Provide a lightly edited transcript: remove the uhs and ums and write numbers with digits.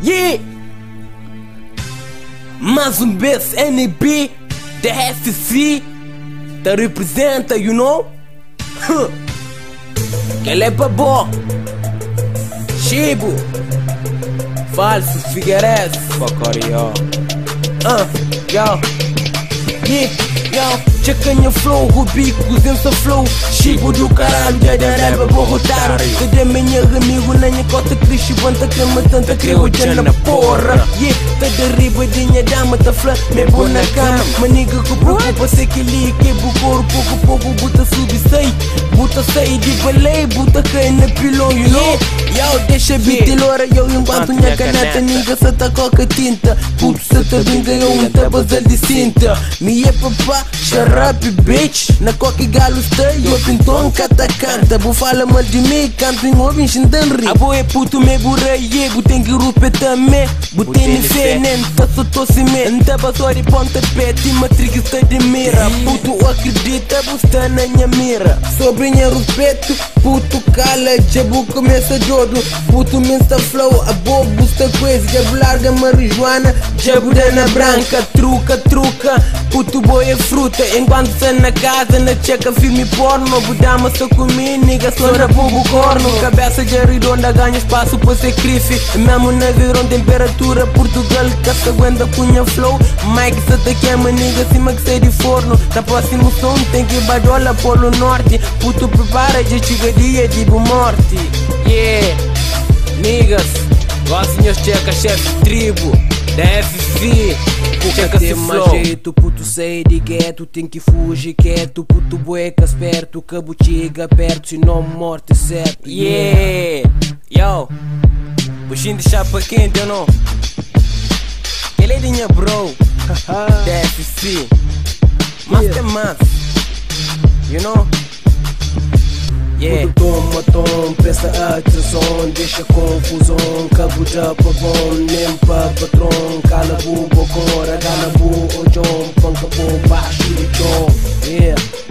Yeah! Mais um best NB da FCC te representa, you know? Que ele é babó Chibo Falso Figueiredo Bacario Yo Yeah, yo Checanha flow, Rubicos dentro flow Chibo do caralho, já dareba borrotar Cadê minha amigo, na minha cota Cristo, banta cama, tanta creu, já na porra Yeah, tá derribadinha, dama, tá flã Me pôr na cama, maniga que preocupa Sei que li, que bucor, pouco, buta subir, sei Buta sair de balé, buta cair na pilão, you know Yo, deixa bitilora, yo, enquanto minha caneta Niga, se tá coca tinta Puto, se tá vinga, eu tá basal de cinta Me é papá, xarape, bitch Na coca e galo stay, eu pintou cata canta Bu fala mal de mim, canto em ovo, enxindan ri Abo é puto, me burraie, bu tem que rupe também Bu tem me fenen, tá só tosse me Nta basó de ponta pé, ti matrix tá de mira Puto, acredita, bu está na minha mira Sobre minha respeito, puto, cala, jabu começa jodo Puto, minsta flow, abo, busta coisa Jabu larga marijuana, jabu dana branca Truca, puto, boi é fruta Enquanto cê na casa, na checa filme porno Budama só comigo, nigga, só na bubo corno Cabeça de redonda ganha espaço pra ser crife Mesmo na verão temperatura Portugal que se aguenta cunha flow Mike se te queima, nigga, cima que sai de forno Na próximo som tem que badola polo norte Puto prepara, já chega dia de morte Yeah, niggas Gostinhos checa, chefe tribo Da FCC Checa tem mais jeito, puto sei de gueto Tem que fugir quieto, puto buecas perto Cabo chega perto, se não morte certo Yeah, yo Puxinho de chapa quente, eu não Ele é dinha bro Da FCC Masterman You know Yeah. Puto toma presta atenção, deixa confusão Cabo já pavão, nem pra patrão Cala bu bocora, gana bu ojão Panca bu baixo de chão Yeah